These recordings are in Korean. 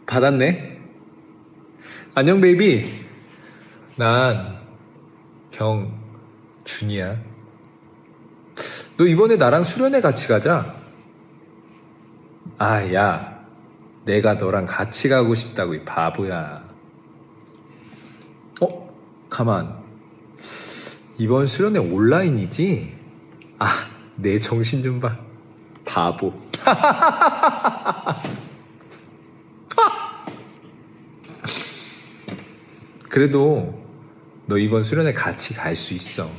받았네. 안녕 베이비. 난 경준이야. 너 이번에 나랑 수련회 같이 가자. 야, 내가 너랑 같이 가고 싶다고, 이 바보야. 가만. 이번 수련회 온라인이지? 내 정신 좀 봐. 바보. 그래도 너 이번 수련회 같이 갈 수 있어.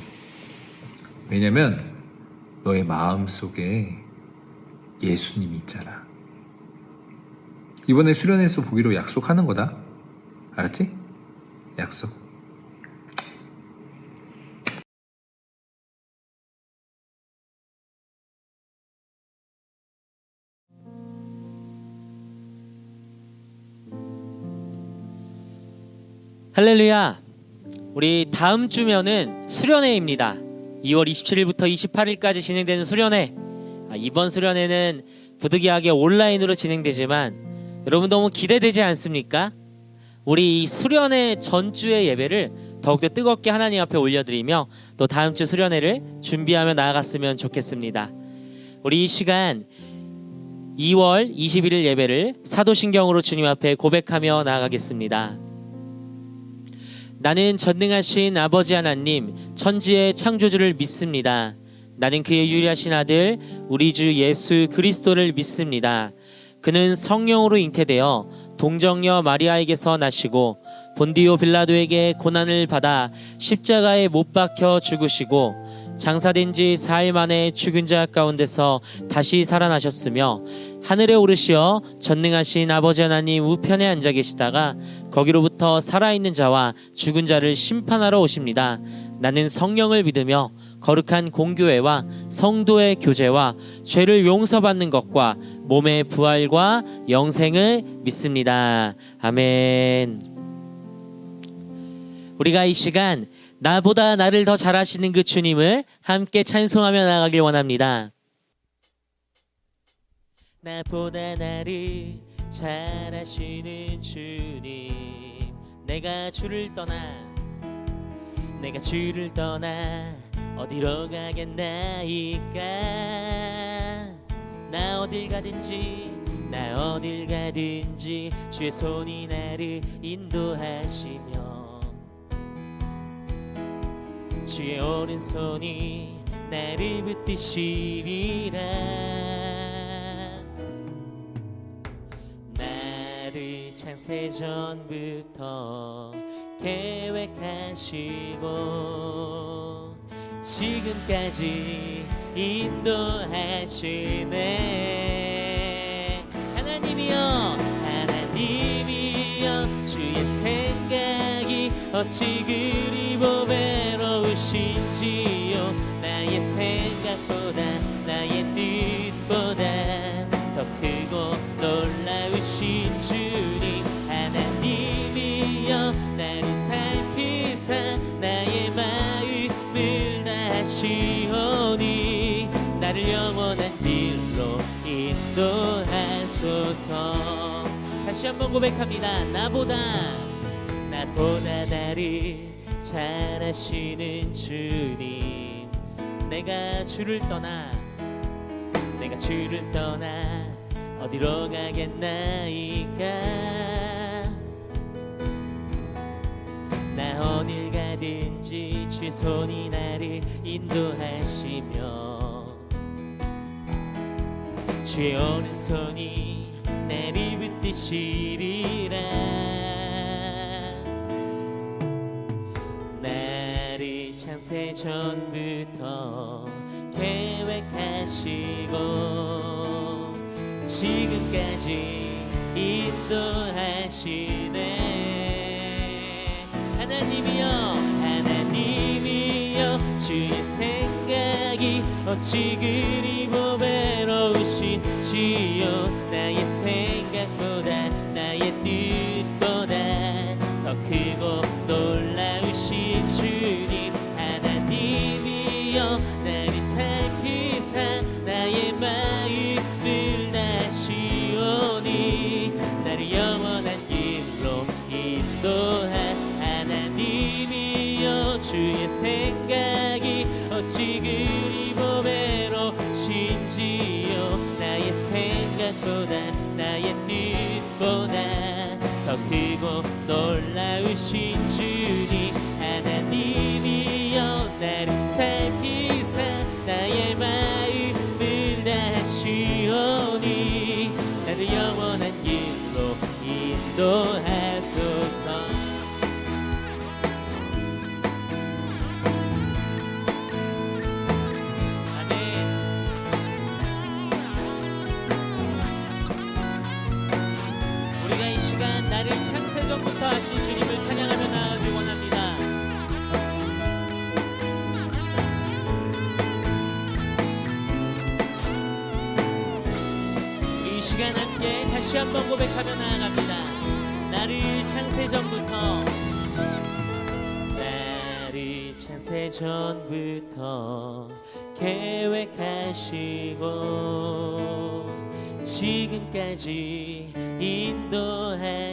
왜냐면 너의 마음속에 예수님이 있잖아. 이번에 수련회에서 보기로 약속하는 거다. 알았지? 약속. 할렐루야. 우리 다음 주면은 수련회입니다. 2월 27일부터 28일까지 진행되는 수련회. 이번 수련회는 부득이하게 온라인으로 진행되지만 여러분 너무 기대되지 않습니까? 우리 이 수련회 전주의 예배를 더욱더 뜨겁게 하나님 앞에 올려드리며 또 다음 주 수련회를 준비하며 나아갔으면 좋겠습니다. 우리 이 시간 2월 21일 예배를 사도신경으로 주님 앞에 고백하며 나아가겠습니다. 나는 전능하신 아버지 하나님, 천지의 창조주를 믿습니다. 나는 그의 유일하신 아들 우리 주 예수 그리스도를 믿습니다. 그는 성령으로 잉태되어 동정녀 마리아에게서 나시고 본디오 빌라도에게 고난을 받아 십자가에 못 박혀 죽으시고 장사된 지 4일 만에 죽은 자 가운데서 다시 살아나셨으며 하늘에 오르시어 전능하신 아버지 하나님 우편에 앉아 계시다가 거기로부터 살아있는 자와 죽은 자를 심판하러 오십니다. 나는 성령을 믿으며 거룩한 공교회와 성도의 교제와 죄를 용서받는 것과 몸의 부활과 영생을 믿습니다. 아멘. 우리가 이 시간 나보다 나를 더 잘하시는 그 주님을 함께 찬송하며 나가길 원합니다. 나보다 나를 잘하시는 주님, 내가 주를 떠나 어디로 가겠나이까. 나 어딜 가든지 주의 손이 나를 인도하시며 주의 오른손이 나를 붙드시리라. 나를 창세전부터 계획하시고 지금까지 인도하시네. 하나님이여 주의 생각이 어찌 그리 보배로우신지요. 나의 생각보다 나의 뜻보다 더 크고 놀라우신 주님. 하나님이여 나를 살피사 나의 마음을 다시오니 나를 영원한 길로 인도하소서. 다시 한번 고백합니다. 나보다 나를 잘하시는 주님, 내가 주를 떠나 어디로 가겠나이까. 나 어딜 가든지 주의 손이 나를 인도하시며 주의 오른손이 나를 붙드시리라. 나를 창세전부터 계획하시고 지금까지 인도하시네. 하나님이여 주의 생각이 어찌 그리 보배로우신지요. 나의 생각보다 나의 뜻보다 더 크고 놀라우신 주님. 하나님이여 주의 생각이 어찌 그리 보배로우신지요. 나의 생각보다 나의 뜻보다 더 크고 놀라우신 주님 하나님이여 나를 살피사 나의 마음을 다하시오니 나를 영원한 길로 인도하소서. 나를 창세전부터 하신 주님을 찬양하며 나아가길 원합니다. 우리 이 시간 함께 다시 한번 고백하며 나아갑니다. 나를 창세전부터 나를 창세전부터 계획하시고 지금까지 인도하시네.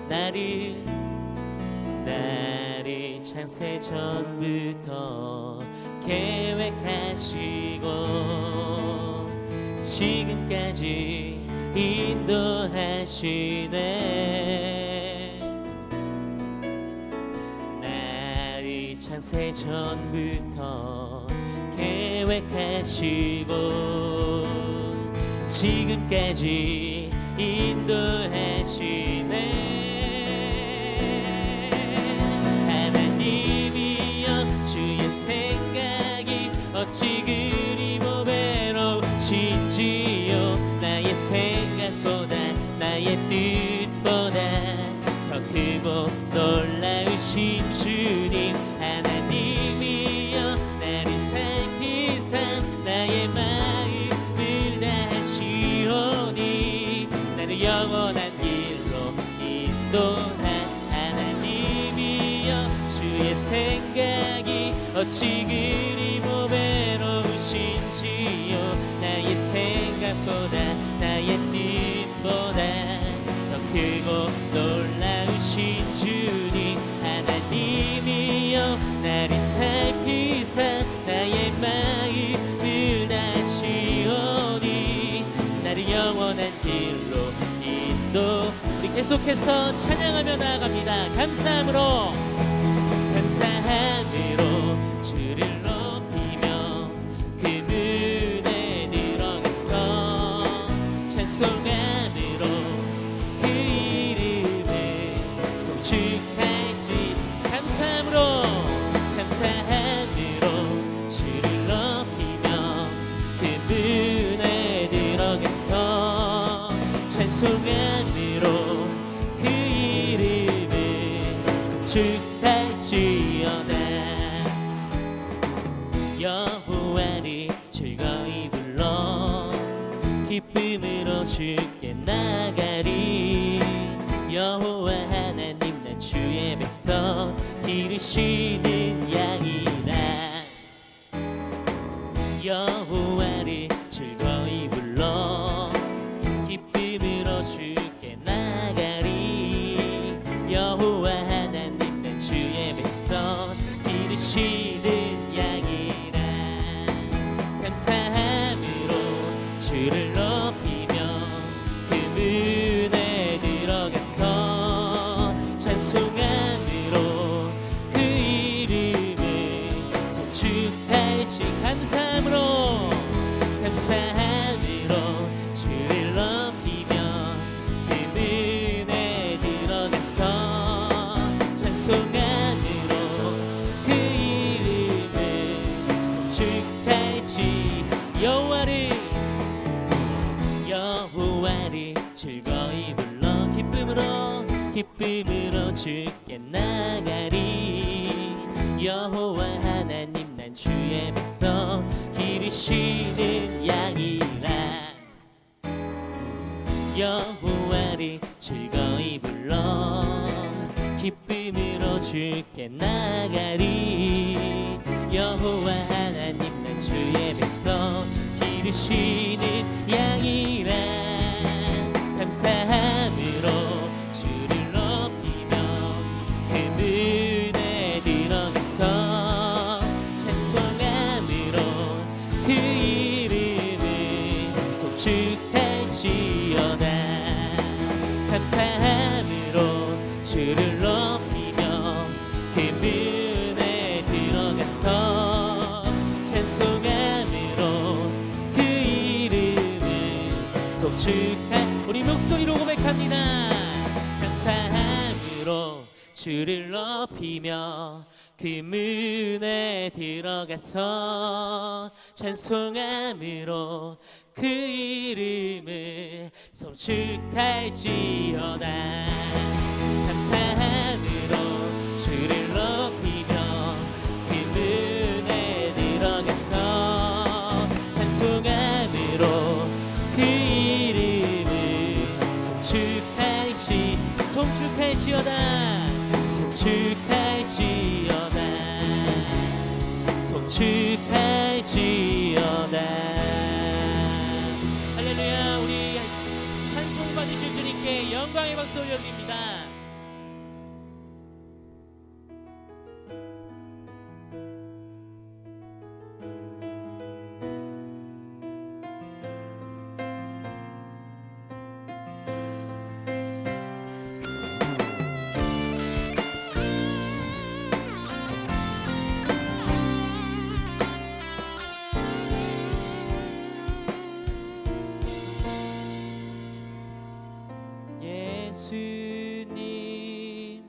나를 창세전부터 계획하시고 지금까지 인도하시네. 나를 창세전부터 계획하시고 지금까지 인도하시네. 하나님이여 주의 생각이 어찌 그리 보배로우신지요. 나의 생각보다 나의 뜻보다 더 크고 놀라우신 주님 하나님이여 나를 살피사 나의 마음을 다하시오니 나를 영원한 길로 인도한 하나님이여 주의 생각이 어찌 그리 보배로우신지요. 나의 생각보다 나의 뜻보다 더 크고 놀라우신 주님 하나님이여 나를 살피사 나의 마음을 다하시오니 나를 영원한 길로 인도. 우리 계속해서 찬양하며 나아갑니다. 감사함으로 주를 높이며 그분에 들어가서 찬송함으로 그 이름을 송축할지. 감사함으로 주를 높이며 그분에 들어가서 찬송함으로 그 이름을 송축할지어다. 여호와를 즐거이 불러 기쁨으로 주께 나가리. 여호와 하나님 난 주의 백성 기르시는 양이라. 여호와를 즐거이 불러 기쁨으로 주께 나가리. 여호와 하나님 난 주의 백성 기르시는 양이라. 감사함으로 주를 높이며 그분에 들어가서 찬송함으로 그 이름을 송축할지. 감사함으로 주를 높이며 그분에 들어가서 찬송함으로 그 이름을 송축할지. 여호와를 즐거이 불러 기쁨으로 주께 나가리. 여호와 하나님 난 주의 백성 기르시는 양이라. 여호와를 즐거이 불러 기쁨으로 주께 나가리. 여호와 하나님 난 주의 백성 기르시는 양이라. 감사함으로 주를 높이며 그분에 속축할지어다. 감사함으로 주를 높이며 그 문에 들어가서 찬송함으로 그 이름을 속축할 우리 목소리로 고백합니다. 감사함으로 주를 높이며 그 문에 들어가서 찬송함으로 그 이름을 송축할지어다. 감사함으로 주를 높이며 그 문에 들어가서 찬송함으로 그 이름을 송축할지어다. 송축할지어다. 송축할지어다. 할렐루야. 우리 찬송 받으실 주님께 영광의 박수 올려드립니다. 예수님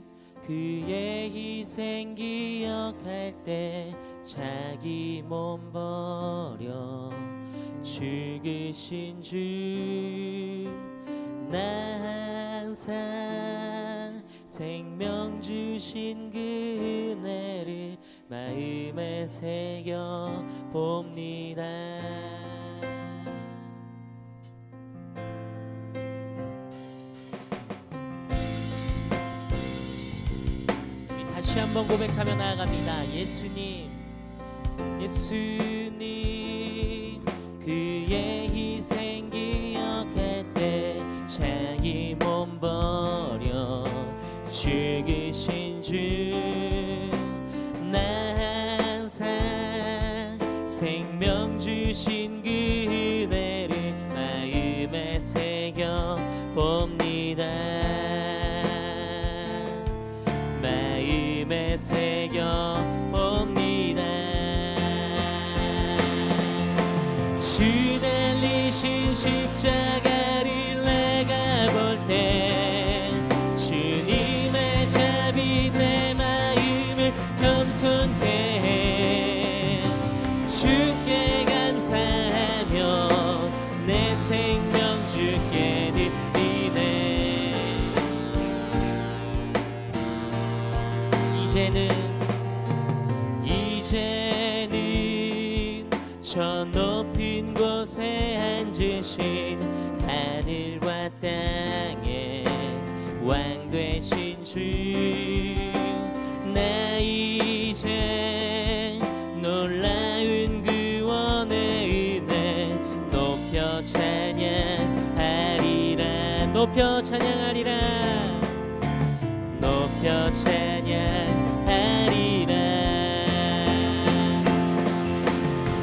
그의 희생 기억할 때 자기 몸 버려 죽으신 주 나 항상 생명 주신 그 은혜를 마음에 새겨 봅니다. 다시 한번 고백하며 나아갑니다. 예수님, 예수님 그의 희생 기억할 때 자기 몸 버려 죽으신 주 나 항상 생명 주신 그 은혜를 마음에 새겨 봅니다. 마음에 새겨 봅니다. 주 달리신 십자가를 내가 볼 때 주님의 자비 내 마음을 겸손케 해 주께 감사하며 내 생명 주께 드리네. 이제는 저 높은 곳에 앉으신 하늘과 땅의 왕 되신 주 나 이제 놀라운 구원의 은혜 높여 찬양하리라. 높여 찬양하리라. 높여 찬양하리라.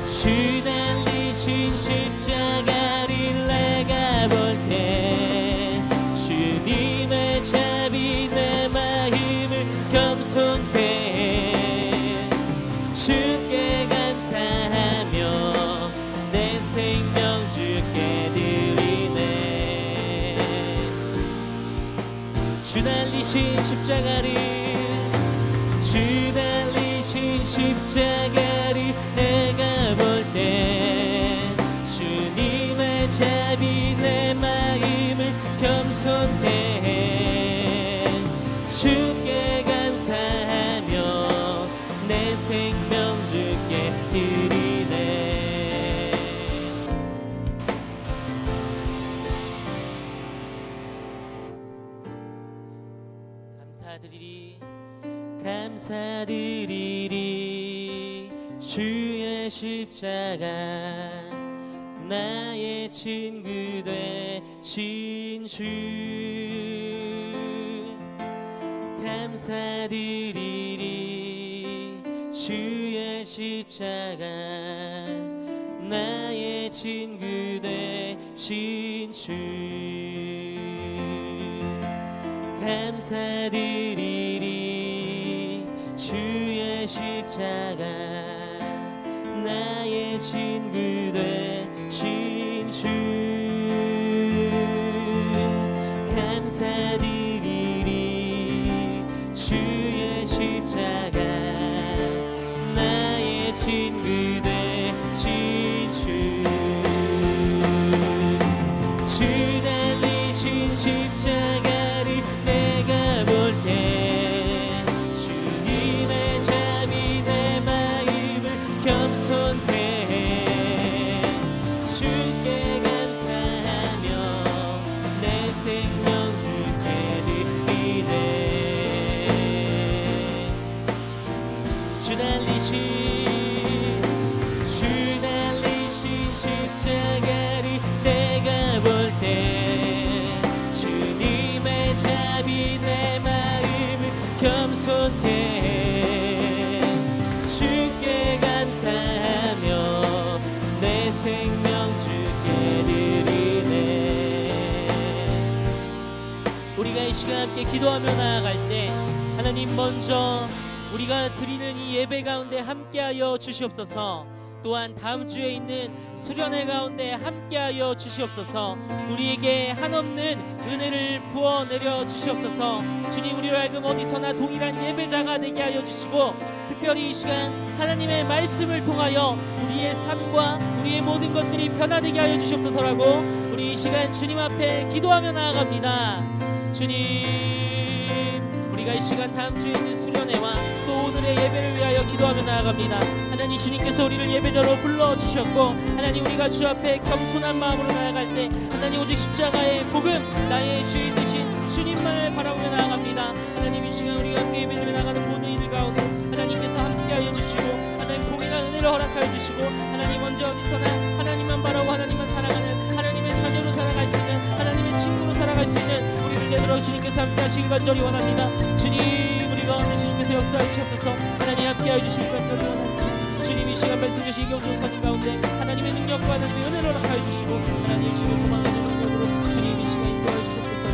주 달리신 십자가를 내가 볼 때 주님의 자비 내 마음을 겸손케 해 주께 감사하며 내 생명 주께 드리네. 주 달리신 십자가를 주 달리신 십자가를 내가 볼 때 주님의 자비 내 마음을 겸손케 해 주께 감사하며 내 생명 주께 드리네. 감사드리리 주의 십자가 나의 친구 되신 주. 감사드리리 주의 십자가 나의 친구 되신 주 감사드리리. 주의 십자가 나의 친구 되신 주 감사드리리. 주의 십자가 나의 친구 되신 주 달리신 십자가를 내가 볼 때 주님의 잠이 내 마음을 겸손해 주께 감사하며 내 생명 주께 드리네. 주 달리신 십자가를 내가 볼 때 주님의 자비 내 마음을 겸손해 주께 감사하며 내 생명 주께 드리네. 우리가 이 시간 함께 기도하며 나아갈 때 하나님, 먼저 우리가 드리는 이 예배 가운데 함께하여 주시옵소서. 또한 다음 주에 있는 수련회 가운데 함께하여 주시옵소서. 우리에게 한없는 은혜를 부어 내려 주시옵소서. 주님, 우리로 하여금 어디서나 동일한 예배자가 되게 하여 주시고, 특별히 이 시간 하나님의 말씀을 통하여 우리의 삶과 우리의 모든 것들이 변화되게 하여 주시옵소서라고 우리 이 시간 주님 앞에 기도하며 나아갑니다. 주님, 우리가 이 시간 다음 주에 있는 수련회와 또 오늘의 예배를 위하여 기도하며 나아갑니다. 하나님, 주님께서 우리를 예배자로 불러주셨고, 하나님, 우리가 주 앞에 겸손한 마음으로 나아갈 때 하나님, 오직 십자가의 복음, 나의 주인 되신 주님만을 바라보며 나아갑니다. 하나님, 이 시간 우리가 함께 예배를 나가는 모든 이들 가운데 하나님께서 함께하여 주시고, 하나님 복이나 은혜를 허락하여 주시고, 하나님 언제 어디서나 하나님만 바라고 하나님만 사랑하는 하나님의 자녀로 살아갈 수 있는, 하나님의 친구로 살아갈 수 있는 우리를 내들어 주님께서 함께하시길 간절히 원합니다. 주님, 우리 가운데 주님께서 역사해 주시옵소서. 하나님, 함께하여 주시길 간절히 원합니다. 주님, 이 시간 말씀 주신 이경주 목사님 가운데 하나님의 능력과 하나님의 은혜를 허락하여 주시고, 하나님 주님의 소망 가진 능력으로 주님 이 시간 인도하여 주시옵소서.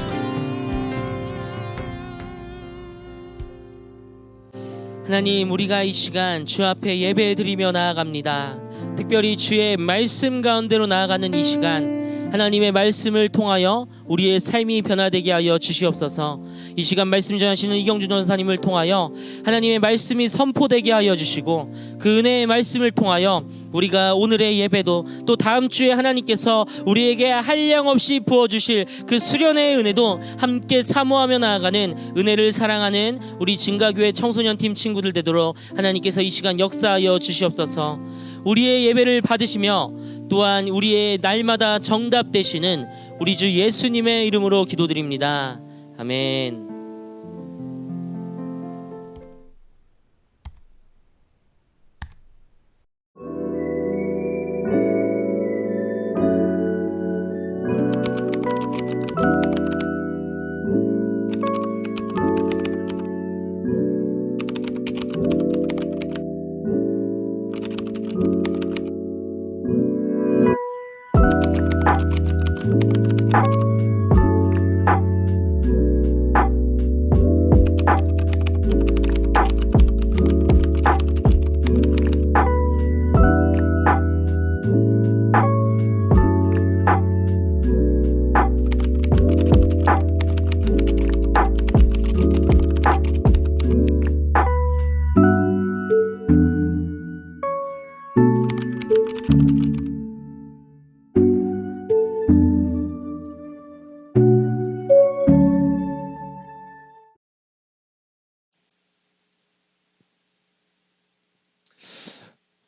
하나님, 우리가 이 시간 주 앞에 예배드리며 나아갑니다. 특별히 주의 말씀 가운데로 나아가는 이 시간, 하나님의 말씀을 통하여 우리의 삶이 변화되게 하여 주시옵소서. 이 시간 말씀 전하시는 이경준 전사님을 통하여 하나님의 말씀이 선포되게 하여 주시고, 그 은혜의 말씀을 통하여 우리가 오늘의 예배도 또 다음 주에 하나님께서 우리에게 한량없이 부어주실 그 수련의 은혜도 함께 사모하며 나아가는 은혜를 사랑하는 우리 진가교회 청소년팀 친구들 되도록 하나님께서 이 시간 역사하여 주시옵소서. 우리의 예배를 받으시며 또한 우리의 날마다 정답되시는 우리 주 예수님의 이름으로 기도드립니다. 아멘.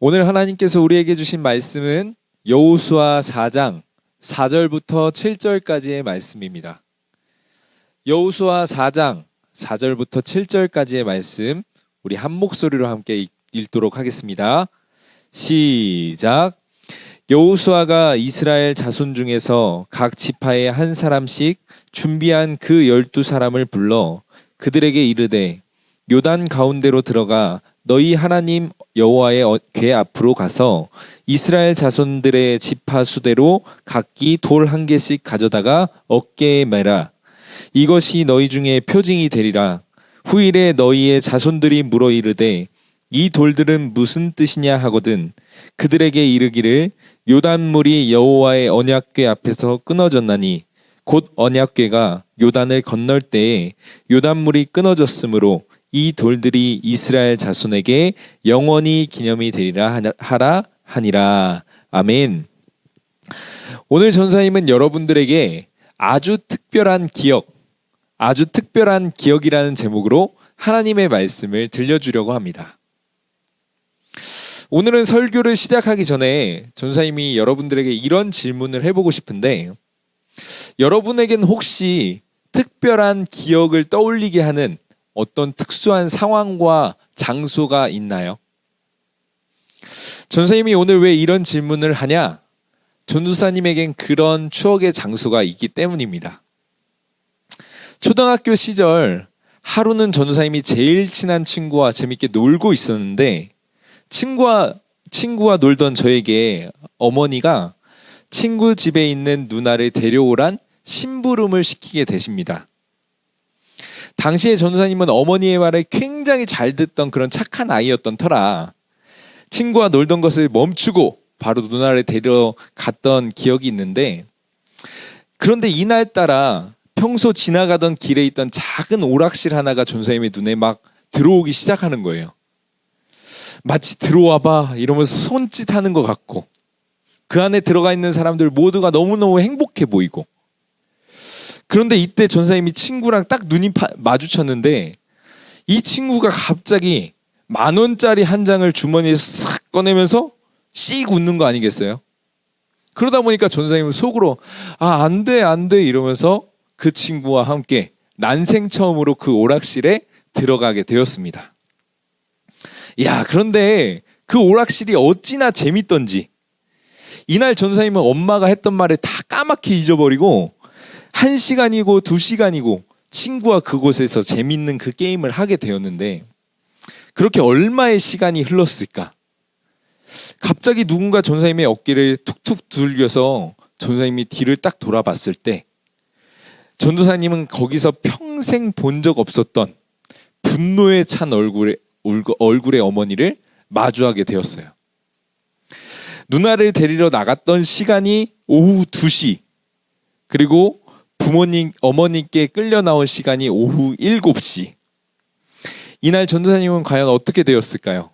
오늘 하나님께서 우리에게 주신 말씀은 여호수아 4장 4절부터 7절까지의 말씀입니다. 여호수아 4장 4절부터 7절까지의 말씀, 우리 한 목소리로 함께 읽도록 하겠습니다. 시작. 여호수아가 이스라엘 자손 중에서 각 지파에 한 사람씩 준비한 그 12사람을 불러 그들에게 이르되, 요단 가운데로 들어가 너희 하나님 여호와의 궤 앞으로 가서 이스라엘 자손들의 지파 수대로 각기 돌 한 개씩 가져다가 어깨에 매라. 이것이 너희 중에 표징이 되리라. 후일에 너희의 자손들이 물어 이르되 이 돌들은 무슨 뜻이냐 하거든 그들에게 이르기를 요단물이 여호와의 언약궤 앞에서 끊어졌나니 곧 언약궤가 요단을 건널 때에 요단물이 끊어졌으므로 이 돌들이 이스라엘 자손에게 영원히 기념이 되리라 하라 하니라. 아멘. 오늘 전사님은 여러분들에게 아주 특별한 기억이라는 제목으로 하나님의 말씀을 들려주려고 합니다. 오늘은 설교를 시작하기 전에 전사님이 여러분들에게 이런 질문을 해보고 싶은데, 여러분에겐 혹시 특별한 기억을 떠올리게 하는 어떤 특수한 상황과 장소가 있나요? 전사님이 오늘 왜 이런 질문을 하냐? 전도사님에겐 그런 추억의 장소가 있기 때문입니다. 초등학교 시절 하루는 전도사님이 제일 친한 친구와 재밌게 놀고 있었는데 친구와 놀던 저에게 어머니가 친구 집에 있는 누나를 데려오란 심부름을 시키게 되십니다. 당시에 전도사님은 어머니의 말을 굉장히 잘 듣던 그런 착한 아이였던 터라 친구와 놀던 것을 멈추고 바로 누나를 데려갔던 기억이 있는데, 그런데 이날따라 평소 지나가던 길에 있던 작은 오락실 하나가 전도사님의 눈에 막 들어오기 시작하는 거예요. 마치 들어와봐 이러면서 손짓하는 것 같고, 그 안에 들어가 있는 사람들 모두가 너무너무 행복해 보이고, 그런데 이때 전사님이 친구랑 딱 눈이 마주쳤는데 이 친구가 갑자기 10,000원짜리 한 장을 주머니에 싹 꺼내면서 씩 웃는 거 아니겠어요? 그러다 보니까 전사님은 속으로 안 돼 이러면서 그 친구와 함께 난생 처음으로 그 오락실에 들어가게 되었습니다. 그런데 그 오락실이 어찌나 재밌던지 이날 전사님은 엄마가 했던 말을 다 까맣게 잊어버리고 1시간이고 2시간이고 친구와 그곳에서 재밌는 그 게임을 하게 되었는데, 그렇게 얼마의 시간이 흘렀을까? 갑자기 누군가 전사님의 어깨를 툭툭 두들겨서 전사님이 뒤를 딱 돌아봤을 때 전도사님은 거기서 평생 본 적 없었던 분노에 찬 얼굴의 어머니를 마주하게 되었어요. 누나를 데리러 나갔던 시간이 오후 2시, 그리고 어머니께 끌려 나온 시간이 오후 7시. 이날 전도사님은 과연 어떻게 되었을까요?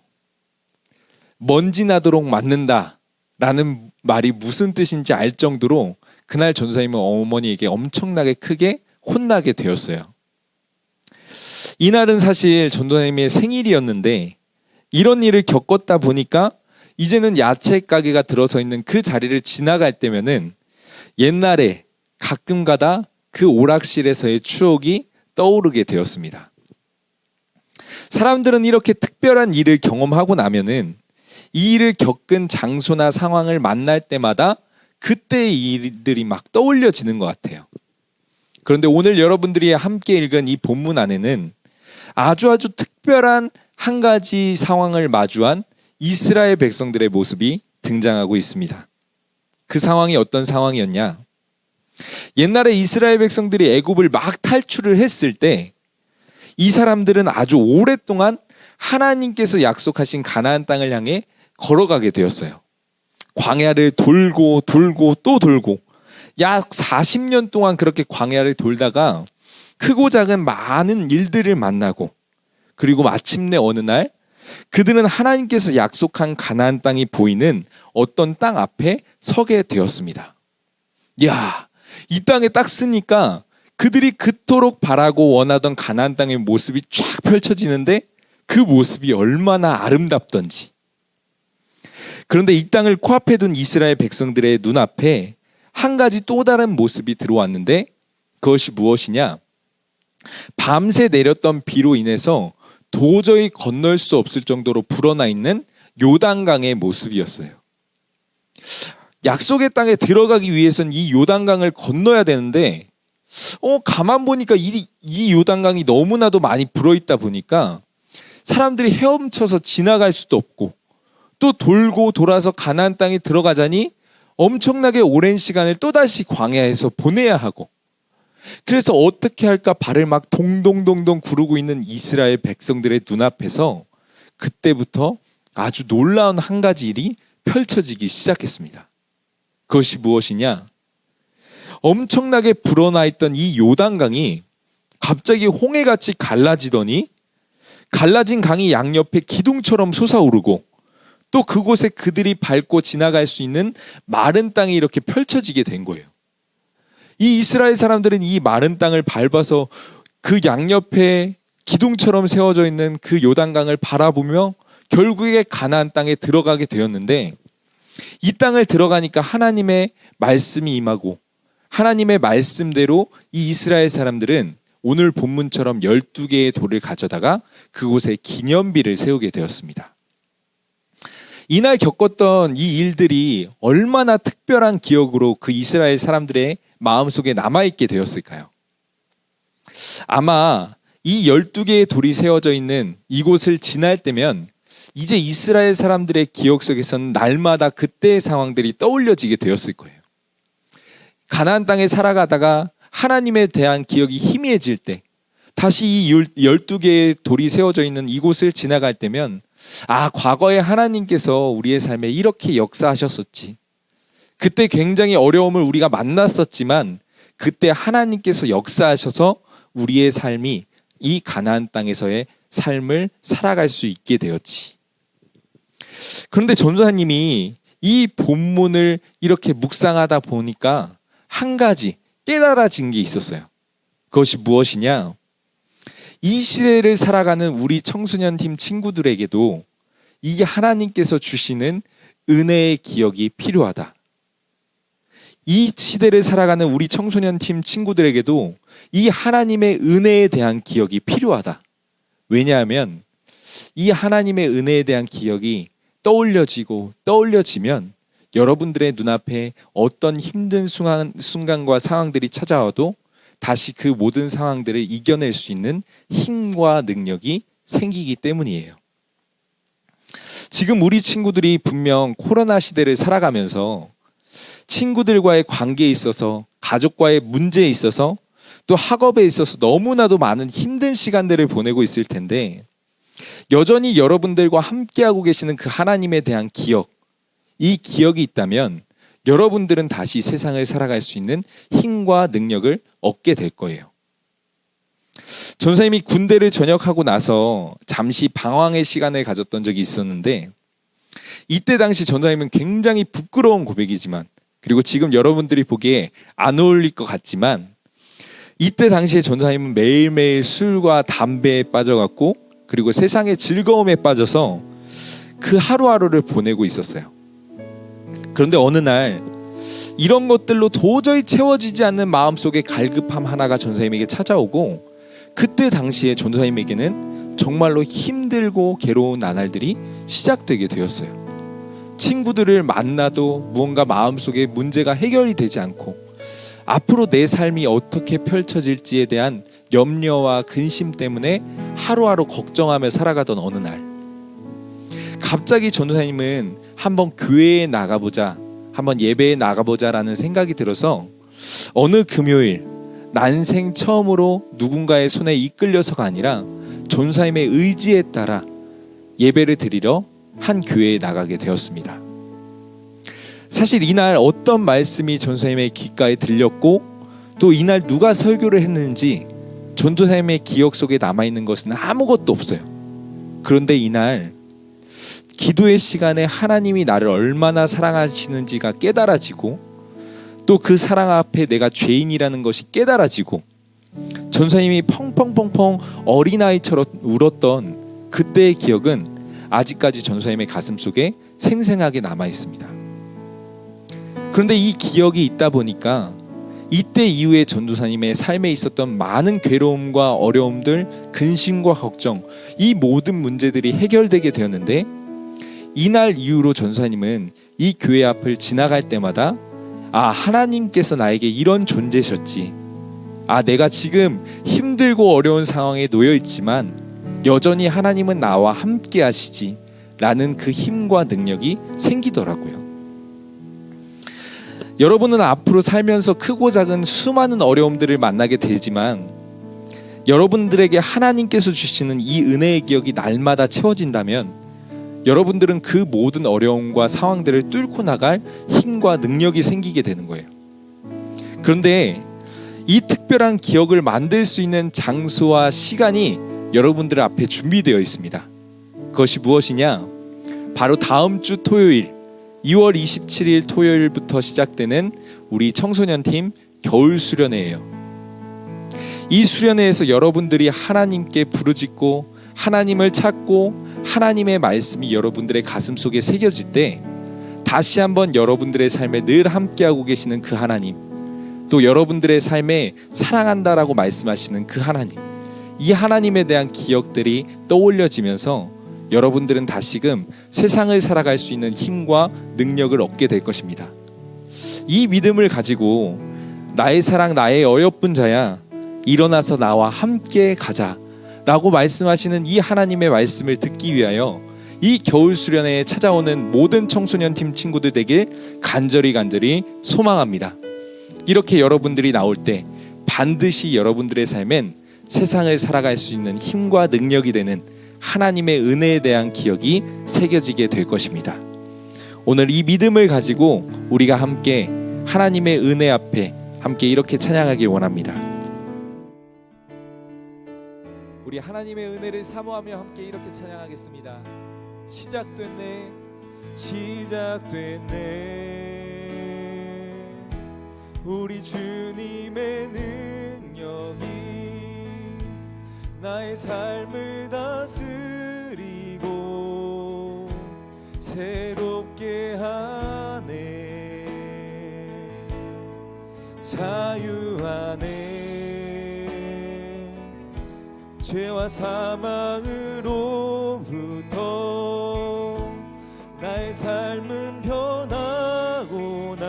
먼지 나도록 맞는다 라는 말이 무슨 뜻인지 알 정도로 그날 전도사님은 어머니에게 엄청나게 크게 혼나게 되었어요. 이날은 사실 전도사님의 생일이었는데 이런 일을 겪었다 보니까 이제는 야채 가게가 들어서 있는 그 자리를 지나갈 때면은 옛날에 가끔 가다 그 오락실에서의 추억이 떠오르게 되었습니다. 사람들은 이렇게 특별한 일을 경험하고 나면은 이 일을 겪은 장소나 상황을 만날 때마다 그때의 일들이 막 떠올려지는 것 같아요. 그런데 오늘 여러분들이 함께 읽은 이 본문 안에는 아주 특별한 한 가지 상황을 마주한 이스라엘 백성들의 모습이 등장하고 있습니다. 그 상황이 어떤 상황이었냐? 옛날에 이스라엘 백성들이 애굽을 막 탈출을 했을 때 이 사람들은 아주 오랫동안 하나님께서 약속하신 가나안 땅을 향해 걸어가게 되었어요. 광야를 돌고 또 돌고 약 40년 동안 그렇게 광야를 돌다가 크고 작은 많은 일들을 만나고, 그리고 마침내 어느 날 그들은 하나님께서 약속한 가나안 땅이 보이는 어떤 땅 앞에 서게 되었습니다. 이 땅에 딱 쓰니까 그들이 그토록 바라고 원하던 가나안 땅의 모습이 쫙 펼쳐지는데 그 모습이 얼마나 아름답던지. 그런데 이 땅을 코앞에 둔 이스라엘 백성들의 눈앞에 한 가지 또 다른 모습이 들어왔는데, 그것이 무엇이냐? 밤새 내렸던 비로 인해서 도저히 건널 수 없을 정도로 불어나 있는 요단강의 모습이었어요. 약속의 땅에 들어가기 위해서는 이 요단강을 건너야 되는데 가만 보니까 이 요단강이 너무나도 많이 불어있다 보니까 사람들이 헤엄쳐서 지나갈 수도 없고, 또 돌고 돌아서 가나안 땅에 들어가자니 엄청나게 오랜 시간을 또다시 광야에서 보내야 하고, 그래서 어떻게 할까 발을 막 동동동동 구르고 있는 이스라엘 백성들의 눈앞에서 그때부터 아주 놀라운 한 가지 일이 펼쳐지기 시작했습니다. 그것이 무엇이냐? 엄청나게 불어나 있던 이 요단강이 갑자기 홍해같이 갈라지더니, 갈라진 강이 양옆에 기둥처럼 솟아오르고, 또 그곳에 그들이 밟고 지나갈 수 있는 마른 땅이 이렇게 펼쳐지게 된 거예요. 이 이스라엘 사람들은 이 마른 땅을 밟아서 그 양옆에 기둥처럼 세워져 있는 그 요단강을 바라보며 결국에 가나안 땅에 들어가게 되었는데, 이 땅을 들어가니까 하나님의 말씀이 임하고 하나님의 말씀대로 이 이스라엘 사람들은 오늘 본문처럼 12개의 돌을 가져다가 그곳에 기념비를 세우게 되었습니다. 이날 겪었던 이 일들이 얼마나 특별한 기억으로 그 이스라엘 사람들의 마음속에 남아있게 되었을까요? 아마 이 12개의 돌이 세워져 있는 이곳을 지날 때면 이제 이스라엘 사람들의 기억 속에서는 날마다 그때의 상황들이 떠올려지게 되었을 거예요. 가나안 땅에 살아가다가 하나님에 대한 기억이 희미해질 때, 다시 이 12개의 돌이 세워져 있는 이곳을 지나갈 때면, 과거에 하나님께서 우리의 삶에 이렇게 역사하셨었지. 그때 굉장히 어려움을 우리가 만났었지만 그때 하나님께서 역사하셔서 우리의 삶이 이 가나안 땅에서의 삶을 살아갈 수 있게 되었지. 그런데 전도사님이 이 본문을 이렇게 묵상하다 보니까 한 가지 깨달아진 게 있었어요. 그것이 무엇이냐? 이 시대를 살아가는 우리 청소년 팀 친구들에게도 이 하나님께서 주시는 은혜의 기억이 필요하다. 이 시대를 살아가는 우리 청소년 팀 친구들에게도 이 하나님의 은혜에 대한 기억이 필요하다. 왜냐하면 이 하나님의 은혜에 대한 기억이 떠올려지면 여러분들의 눈앞에 어떤 힘든 순간과 상황들이 찾아와도 다시 그 모든 상황들을 이겨낼 수 있는 힘과 능력이 생기기 때문이에요. 지금 우리 친구들이 분명 코로나 시대를 살아가면서 친구들과의 관계에 있어서, 가족과의 문제에 있어서, 또 학업에 있어서 너무나도 많은 힘든 시간들을 보내고 있을 텐데, 여전히 여러분들과 함께하고 계시는 그 하나님에 대한 기억, 이 기억이 있다면 여러분들은 다시 세상을 살아갈 수 있는 힘과 능력을 얻게 될 거예요. 전사님이 군대를 전역하고 나서 잠시 방황의 시간을 가졌던 적이 있었는데, 이때 당시 전사님은 굉장히 부끄러운 고백이지만, 그리고 지금 여러분들이 보기에 안 어울릴 것 같지만, 이때 당시에 전사님은 매일매일 술과 담배에 빠져갖고, 그리고 세상의 즐거움에 빠져서 그 하루하루를 보내고 있었어요. 그런데 어느 날 이런 것들로 도저히 채워지지 않는 마음속의 갈급함 하나가 전사님에게 찾아오고, 그때 당시에 전사님에게는 정말로 힘들고 괴로운 나날들이 시작되게 되었어요. 친구들을 만나도 무언가 마음속에 문제가 해결이 되지 않고, 앞으로 내 삶이 어떻게 펼쳐질지에 대한 염려와 근심 때문에 하루하루 걱정하며 살아가던 어느 날, 갑자기 전도사님은 한번 교회에 나가보자, 한번 예배에 나가보자라는 생각이 들어서 어느 금요일 난생 처음으로 누군가의 손에 이끌려서가 아니라 전도사님의 의지에 따라 예배를 드리러 한 교회에 나가게 되었습니다. 사실 이날 어떤 말씀이 전도사님의 귓가에 들렸고, 또 이날 누가 설교를 했는지 전도사님의 기억 속에 남아있는 것은 아무것도 없어요. 그런데 이날 기도의 시간에 하나님이 나를 얼마나 사랑하시는지가 깨달아지고, 또 그 사랑 앞에 내가 죄인이라는 것이 깨달아지고, 전사님이 펑펑펑펑 어린아이처럼 울었던 그때의 기억은 아직까지 전사님의 가슴속에 생생하게 남아있습니다. 그런데 이 기억이 있다 보니까 이때 이후에 전도사님의 삶에 있었던 많은 괴로움과 어려움들, 근심과 걱정, 이 모든 문제들이 해결되게 되었는데, 이날 이후로 전도사님은 이 교회 앞을 지나갈 때마다 하나님께서 나에게 이런 존재셨지, 내가 지금 힘들고 어려운 상황에 놓여 있지만 여전히 하나님은 나와 함께 하시지 라는 그 힘과 능력이 생기더라고요. 여러분은 앞으로 살면서 크고 작은 수많은 어려움들을 만나게 되지만 여러분들에게 하나님께서 주시는 이 은혜의 기억이 날마다 채워진다면 여러분들은 그 모든 어려움과 상황들을 뚫고 나갈 힘과 능력이 생기게 되는 거예요. 그런데 이 특별한 기억을 만들 수 있는 장소와 시간이 여러분들 앞에 준비되어 있습니다. 그것이 무엇이냐? 바로 다음 주 토요일 2월 27일 토요일부터 시작되는 우리 청소년팀 겨울 수련회예요. 이 수련회에서 여러분들이 하나님께 부르짖고 하나님을 찾고 하나님의 말씀이 여러분들의 가슴 속에 새겨질 때 다시 한번 여러분들의 삶에 늘 함께하고 계시는 그 하나님, 또 여러분들의 삶에 사랑한다라고 말씀하시는 그 하나님, 이 하나님에 대한 기억들이 떠올려지면서 여러분들은 다시금 세상을 살아갈 수 있는 힘과 능력을 얻게 될 것입니다. 이 믿음을 가지고 나의 사랑 나의 어여쁜 자야 일어나서 나와 함께 가자 라고 말씀하시는 이 하나님의 말씀을 듣기 위하여 이 겨울 수련회에 찾아오는 모든 청소년팀 친구들 되길 간절히 소망합니다. 이렇게 여러분들이 나올 때 반드시 여러분들의 삶엔 세상을 살아갈 수 있는 힘과 능력이 되는 하나님의 은혜에 대한 기억이 새겨지게 될 것입니다. 오늘 이 믿음을 가지고 우리가 함께 하나님의 은혜 앞에 함께 이렇게 찬양하길 원합니다. 우리 하나님의 은혜를 사모하며 함께 이렇게 찬양하겠습니다. 시작됐네 시작됐네 우리 주님의 능력이 나의 삶을 다스리고 새롭게 하네 자유하네 죄와 사망으로부터 나의 삶은 변하고나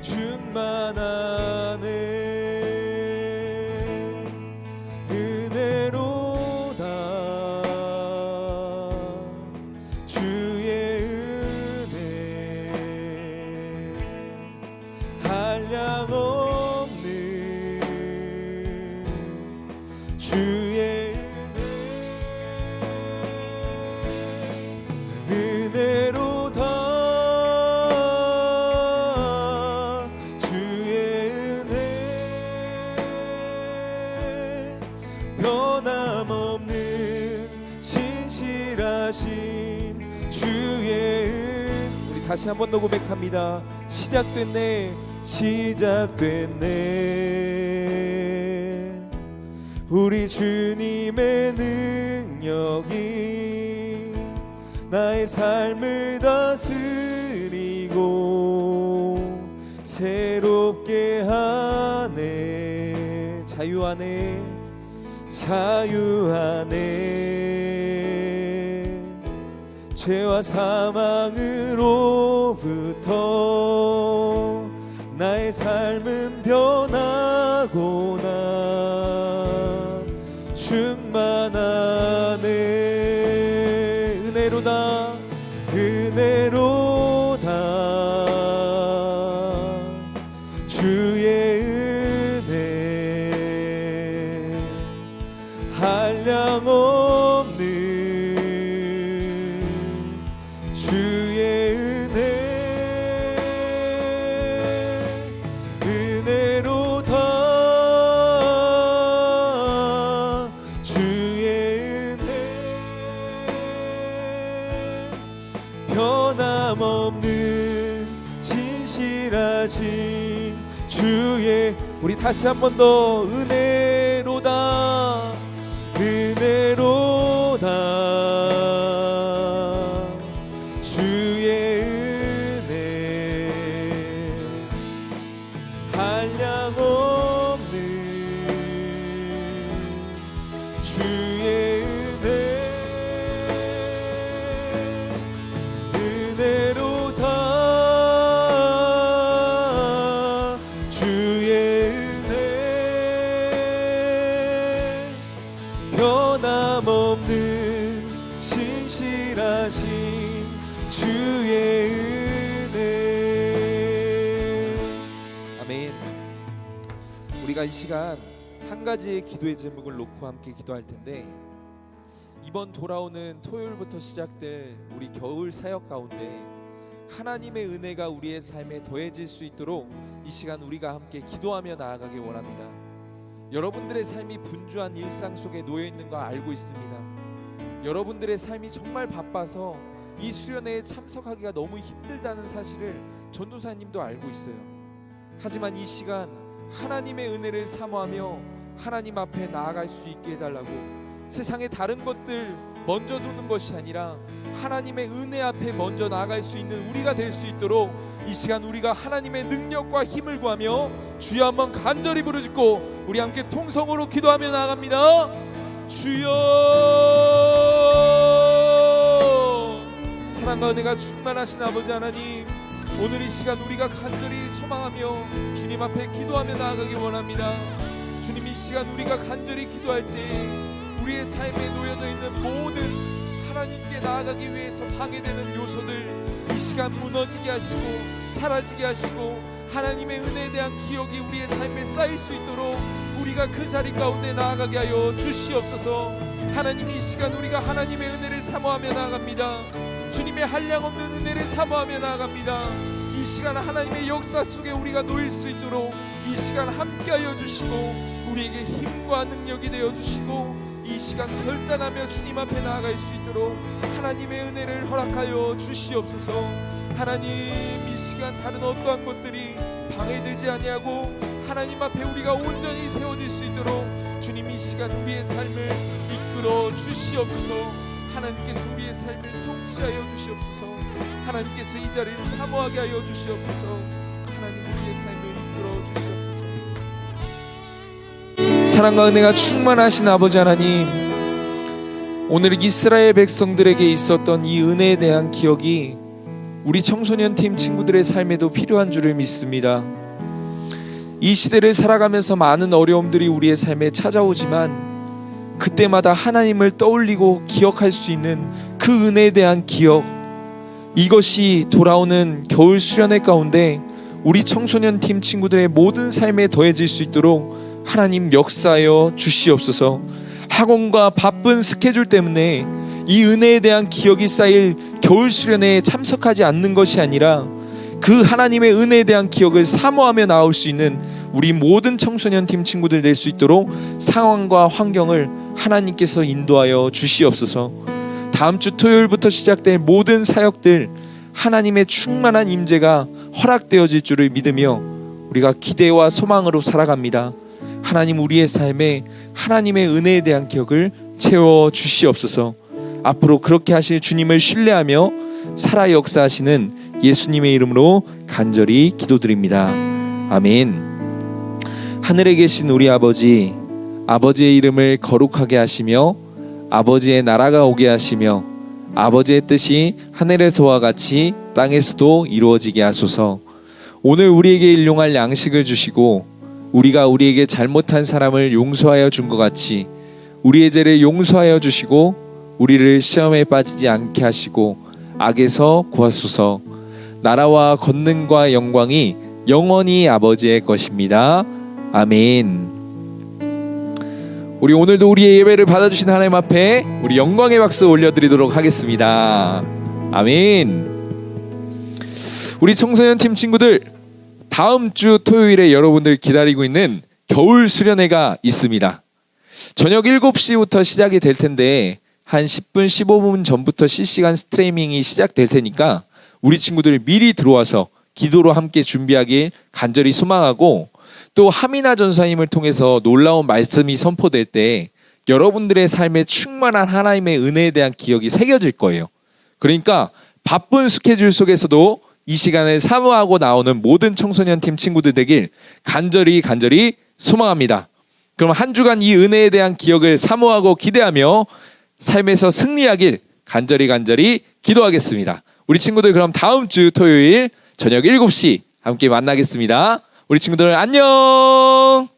충만하네 다시 한 번 더 고백합니다. 시작됐네 시작됐네 우리 주님의 능력이 나의 삶을 다스리고 새롭게 하네 자유하네 죄와 사망으로부터 나의 삶은 변하고나 충만하네 은혜로다 주의 은혜 한량 없는 주의 은혜로다 주의 은혜 변함없는 진실하신 주의 우리 다시 한 번 더 은혜로다 주의 은혜 한량 없는 주의 은혜로다 주의 변함없는 신실하신 주의 은혜. 아멘. 우리가 이 시간 한 가지의 기도의 제목을 놓고 함께 기도할 텐데, 이번 돌아오는 토요일부터 시작될 우리 겨울 사역 가운데 하나님의 은혜가 우리의 삶에 더해질 수 있도록 이 시간 우리가 함께 기도하며 나아가길 원합니다. 여러분들의 삶이 분주한 일상 속에 놓여 있는 거 알고 있습니다. 여러분들의 삶이 정말 바빠서 이 수련회에 참석하기가 너무 힘들다는 사실을 전도사님도 알고 있어요. 하지만 이 시간 하나님의 은혜를 사모하며 하나님 앞에 나아갈 수 있게 해달라고, 세상의 다른 것들 먼저 두는 것이 아니라 하나님의 은혜 앞에 먼저 나아갈 수 있는 우리가 될 수 있도록 이 시간 우리가 하나님의 능력과 힘을 구하며 주여 한번 간절히 부르짖고 우리 함께 통성으로 기도하며 나아갑니다. 주여, 사랑과 은혜가 충만하신 아버지 하나님, 오늘 이 시간 우리가 간절히 소망하며 주님 앞에 기도하며 나아가길 원합니다. 주님, 이 시간 우리가 간절히 기도할 때 우리의 삶에 놓여져 있는 모든 하나님께 나아가기 위해서 방해되는 요소들 이 시간 무너지게 하시고 사라지게 하시고, 하나님의 은혜에 대한 기억이 우리의 삶에 쌓일 수 있도록 우리가 그 자리 가운데 나아가게 하여 주시옵소서. 하나님, 이 시간 우리가 하나님의 은혜를 사모하며 나아갑니다. 주님의 한량없는 은혜를 사모하며 나아갑니다. 이 시간 하나님의 역사 속에 우리가 놓일 수 있도록 이 시간 함께하여 주시고 우리에게 힘과 능력이 되어 주시고, 이 시간 결단하며 주님 앞에 나아갈 수 있도록 하나님의 은혜를 허락하여 주시옵소서. 하나님, 이 시간 다른 어떠한 것들이 방해되지 아니하고 하나님 앞에 우리가 온전히 세워질 수 있도록 주님, 이 시간 우리의 삶을 이끌어 주시옵소서. 하나님께서 우리의 삶을 통치하여 주시옵소서. 하나님께서 이 자리를 사모하게 하여 주시옵소서. 하나님, 우리의 삶을 이끌어 주시옵소서. 사랑과 은혜가 충만하신 아버지 하나님, 오늘 이스라엘 백성들에게 있었던 이 은혜에 대한 기억이 우리 청소년 팀 친구들의 삶에도 필요한 줄을 믿습니다. 이 시대를 살아가면서 많은 어려움들이 우리의 삶에 찾아오지만 그때마다 하나님을 떠올리고 기억할 수 있는 그 은혜에 대한 기억, 이것이 돌아오는 겨울 수련회 가운데 우리 청소년 팀 친구들의 모든 삶에 더해질 수 있도록 하나님 역사하여 주시옵소서. 학원과 바쁜 스케줄 때문에 이 은혜에 대한 기억이 쌓일 겨울 수련회에 참석하지 않는 것이 아니라 그 하나님의 은혜에 대한 기억을 사모하며 나올 수 있는 우리 모든 청소년 팀 친구들 될 수 있도록 상황과 환경을 하나님께서 인도하여 주시옵소서. 다음 주 토요일부터 시작될 모든 사역들 하나님의 충만한 임재가 허락되어질 줄을 믿으며 우리가 기대와 소망으로 살아갑니다. 하나님, 우리의 삶에 하나님의 은혜에 대한 기억을 채워 주시옵소서. 앞으로 그렇게 하실 주님을 신뢰하며 살아 역사하시는 예수님의 이름으로 간절히 기도드립니다. 아멘. 하늘에 계신 우리 아버지, 아버지의 이름을 거룩하게 하시며 아버지의 나라가 오게 하시며 아버지의 뜻이 하늘에서와 같이 땅에서도 이루어지게 하소서. 오늘 우리에게 일용할 양식을 주시고 우리가 우리에게 잘못한 사람을 용서하여 준 것 같이 우리의 죄를 용서하여 주시고 우리를 시험에 빠지지 않게 하시고 악에서 구하소서. 나라와 권능과 영광이 영원히 아버지의 것입니다. 아멘. 우리 오늘도 우리의 예배를 받아주신 하나님 앞에 우리 영광의 박수 올려드리도록 하겠습니다. 아멘. 우리 청소년 팀 친구들, 다음 주 토요일에 여러분들 기다리고 있는 겨울 수련회가 있습니다. 저녁 7시부터 시작이 될 텐데 한 10분 15분 전부터 실시간 스트리밍이 시작될 테니까 우리 친구들이 미리 들어와서 기도로 함께 준비하길 간절히 소망하고, 또 하미나 전사님을 통해서 놀라운 말씀이 선포될 때 여러분들의 삶에 충만한 하나님의 은혜에 대한 기억이 새겨질 거예요. 그러니까 바쁜 스케줄 속에서도 이 시간을 사모하고 나오는 모든 청소년 팀 친구들 되길 간절히 소망합니다. 그럼 한 주간 이 은혜에 대한 기억을 사모하고 기대하며 삶에서 승리하길 간절히 기도하겠습니다. 우리 친구들, 그럼 다음 주 토요일 저녁 7시 함께 만나겠습니다. 우리 친구들 안녕.